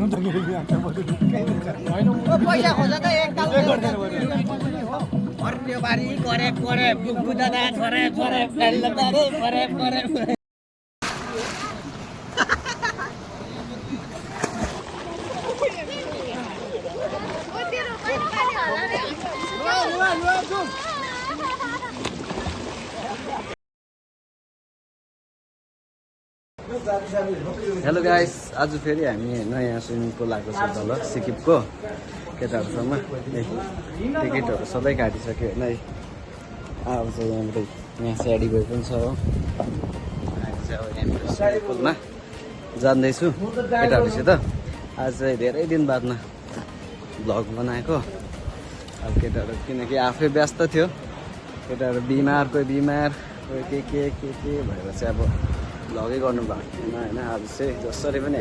पैसा खोज त एकताल हर्ने बारी करे करे बुदादा छोरे छोरे लतारे परे परे हेलो गाइस, आज फेरि हामी नयाँ स्विमिङ पुल आएको छ तल सिकिपको केटाहरूसँग टिकटहरू सबै काटिसक्यो होइन है। अब चाहिँ यहाँबाट यहाँ स्याडी गयो पनि छ हो। स्विमिङ पुलमा जान्दैछु केटाहरूसित। आज चाहिँ धेरै दिन बादमा भ्लग बनाएको। अब केटाहरू किनकि आफै व्यस्त थियो, केटाहरू बिमार कोही बिमार कोही के भएर चाहिँ अब भ्लगै गर्नु भएको थिएन होइन। आज चाहिँ जसरी पनि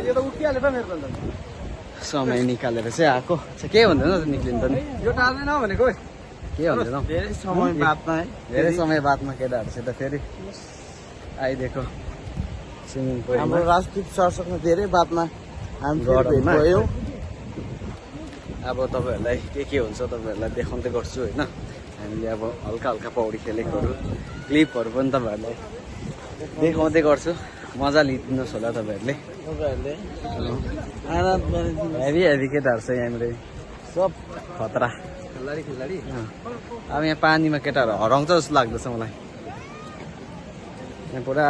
समय निकालेर चाहिँ आएको। के भन्दैन त निक्लिन्छ नि, यो टाल्दैन भनेको के भन्दैन धेरै समय बादमा केटाहरूसित फेरि आइदिएको स्विमिङ पुल। हाम्रो राजदीप सरसँग धेरै बादमा हामी गरममा गयौँ। अब तपाईँहरूलाई के हुन्छ तपाईँहरूलाई देखाउँदै गर्छु होइन। हामीले अब हल्का हल्का पौडी खेलेकोहरू क्लिपहरू पनि तपाईँहरूलाई देखाउँदै गर्छु। मजा लिदिनुहोस् होला तपाईँहरूले। हेभी हेभी केटाहरू छ यहाँनिर, सब खतरा खेलाडी अब यहाँ पानीमा केटाहरू हराउँछ जस्तो लाग्दछ मलाई। यहाँ पुरा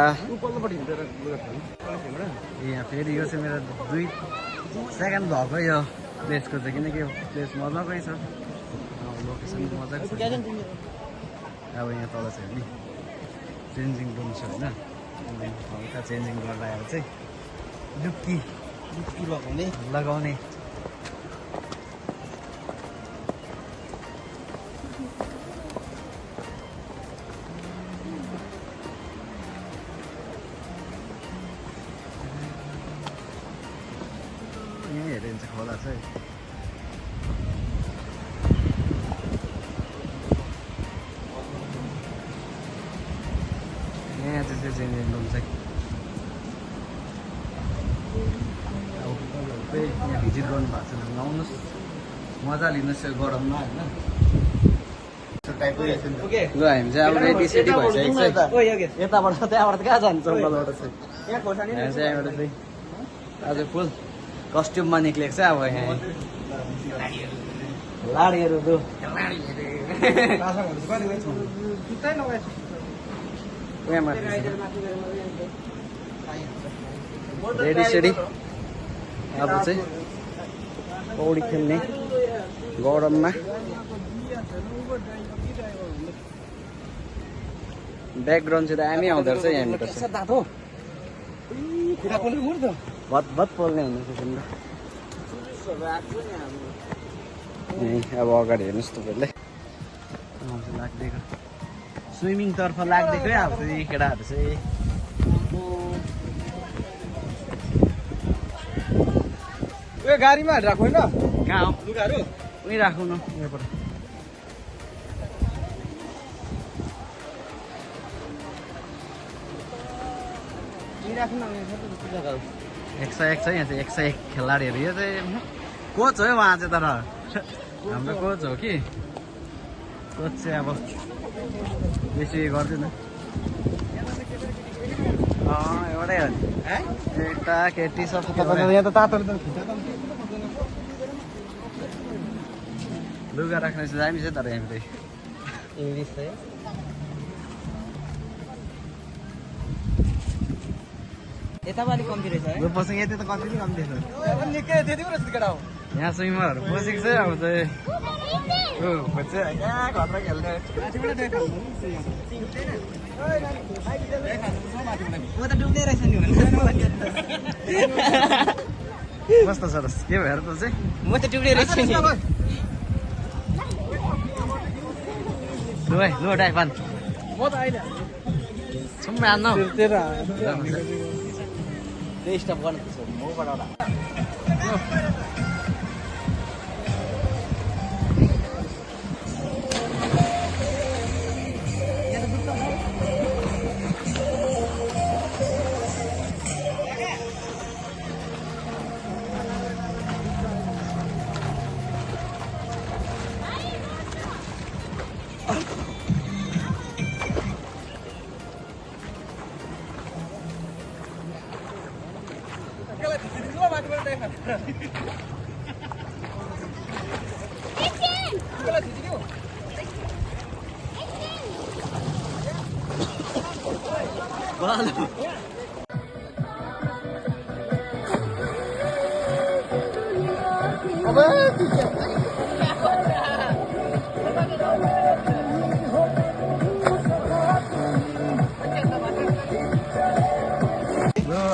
यहाँ फेरि यो चाहिँ मेरो 2 सेकेन्ड भएको यो प्लेसको चाहिँ, किनकि यो प्लेस मजाकै छ, लोकेसन मजाको छ। अब यहाँ तल चाहिँ नि चेन्जिङ रुम छ होइन। हल्का चेन्जिङ गरेर आएर चाहिँ डुब्की लगाउने यहीँ हेऱ्यो भने चाहिँ खोला चाहिँ यहाँ चाहिँ चेन्जिङ रुम चाहिँ अब तपाईँ यहाँ भिजिट गर्नु भएको छ भने आउनुहोस्, मजा लिनुहोस् यो गरममा होइन। ल हामी चाहिँ अब रेडी सेडी भइसकेको छ। यताबाट त्यहाँबाट कहाँ जान्छ जङ्गलबाट चाहिँ यहाँ चाहिँ यहाँबाट चाहिँ आज फुल कस्ट्युममा निक्लेको छ। अब यहाँ लाडीहरू दो रेडी सेडी अब चाहिँ पौडी खेल्ने गरममा। ब्याकग्राउन्ड चाहिँ दामी आउँदो रहेछ यहाँबाट भत पोल्ने हुँदैछ तिम्रो। अब अगाडि हेर्नुहोस् तपाईँहरूले लाग्दैको स्विमिङतर्फ लाग्दैको अब चाहिँ केटाहरू चाहिँ उयो गाडीमा राख्नु होइन कहाँ हो लुगाहरू उहीँ राख्नु न यहाँबाट। एक सय यहाँ चाहिँ 101 खेलाडीहरू। यो चाहिँ कोच हो उहाँ चाहिँ, तर हाम्रो कोच हो कि कोच चाहिँ अब बेसी गर्दैन। एउटै हो नि केटा केटी सब यहाँ त तातो लुगा राख्ने चाहिँ दामी छ तर यहाँ इङ्ग्लिस चाहिँ यताबाट कम्ती रहेछ है। पसँग यति त कति नै कम्ती छ। निकै त्यति पो रहेछ केटा हो। यहाँ स्विमरहरू बसेको छ। अब चाहिँ कहाँ घरमा खेल्ने म त डुब्दै रहेछ नि कस्तो छ र के भएर त चाहिँ म त डुब्दै रहेछ नि। लु है लु डाइफान म त अहिले सुम्मे हान्नु त्यही स्टप गर्नुपर्छ मबाट एउटा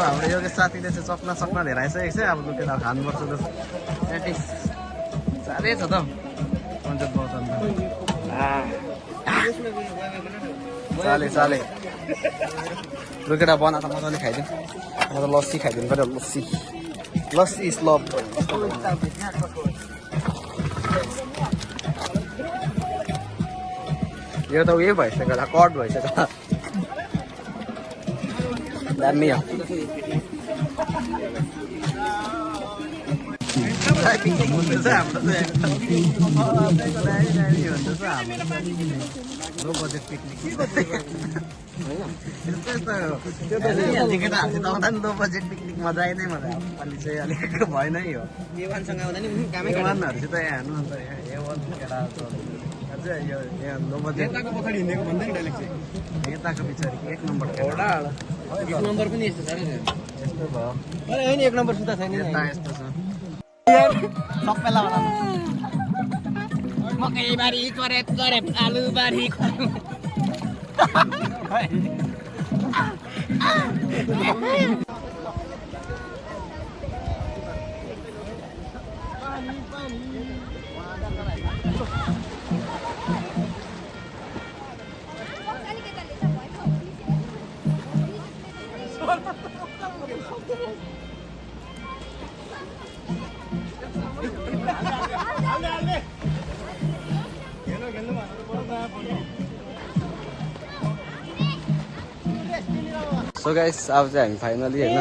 हाम्रो यो साथीले चाहिँ चक्ना सक्ना धेरै आइसकेको छ अब लु केटा खानुपर्छ त साह्रै छ त पञ्चायत बौद्धमा चाले चाले लु केटा बना त मजाले खाइदिउँ म त लस्सी खाइदिनु पऱ्यो लस्सी लस्सी इज लभ यो त उयो भइसक्यो होला कट भइसक्यो दामी हो low budget picnic low budget picnic मजा आएन मलाई अलि चाहिँ अलिक भएन है हो एवानहरूसित यहाँ हेर्नु अन्त एवान केटाहरू अझै यो यहाँ लो बजेट यताको पछाडि एक नम्बर एक नम्बर पनि यस्तो छ यस्तो भयो होइन एक नम्बर सुता छैन यता यस्तो छ सबैलाई होला मकैबारी करे करे आलुबारी सो गाइस अब चाहिँ हामी फाइनली होइन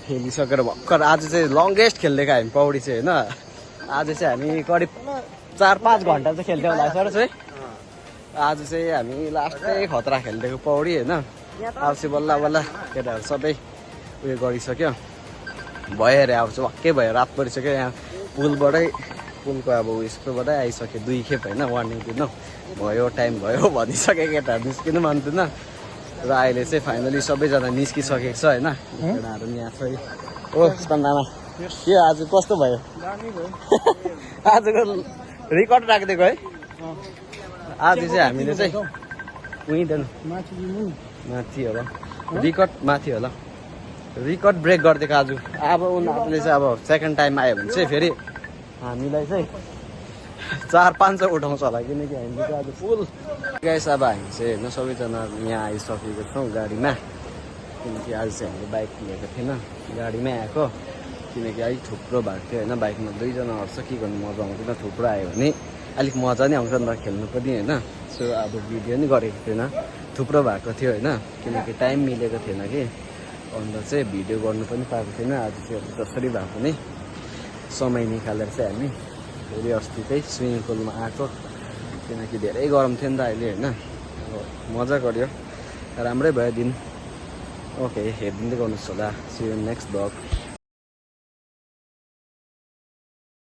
खेलिसकेर भर्खर आज चाहिँ लङ्गेस्ट खेलिदिएको हामी पौडी चाहिँ होइन आज चाहिँ हामी करिब 4-5 घन्टा चाहिँ खेल्थ्यौँ होला सर चाहिँ आज चाहिँ हामी लास्टै खतरा खेलिदिएको पौडी होइन अब चाहिँ बल्ल बल्ल केटाहरू सबै उयो गरिसक्यो भयो अरे अब चाहिँ वाक्कै भयो रात परिसक्यो यहाँ पुलको अब उयसकोबाटै आइसक्यो 2 खेप होइन वार्निङ दिनु भयो टाइम भयो भनिसक्यो केटाहरू निस्किनु मान्दैन र अहिले चाहिँ फाइनली सबैजना निस्किसकेको छ होइन केटाहरू यहाँ छ ओ स्कन्दामा के आज कस्तो भयो आजको रेकर्ड राखिदिएको है आज चाहिँ हामीले चाहिँ उहीँदैन माथि होला रेकर्ड माथि होला रेकर्ड ब्रेक गरिदिएको आज अब उनीहरूले चाहिँ अब सेकेन्ड टाइम आयो भने चाहिँ फेरि हामीलाई चाहिँ 4-5 उठाउँछ होला किनकि हामीले चाहिँ आज फुल गाइस अब हामी चाहिँ होइन सबैजना यहाँ आइसकेको छौँ गाडीमा किनकि आज चाहिँ हामीले बाइक लिएको थिएन गाडीमै आएको किनकि अलिक थुप्रो भएको थियो होइन बाइकमा 2 जना अट्छ के गर्नु मजा आउँदैन थुप्रो आयो भने अलिक मजा नै आउँछ नि त खेल्नु पनि होइन सो अब भिडियो नि गरेको थिएन थुप्रो भएको थियो होइन किनकि टाइम मिलेको थिएन कि अन्त चाहिँ भिडियो गर्नु पनि पाएको थिएन आज चाहिँ अब जसरी भए पनि समय निकालेर चाहिँ हामी फेरि अस्ति चाहिँ स्विमिङ पुलमा आएको किनकि धेरै गरम थियो नि त अहिले होइन अब मजा गऱ्यो राम्रै भयो दिन ओके हेरिदिँदै गर्नुहोस् होला सी यु नेक्स्ट ब्लग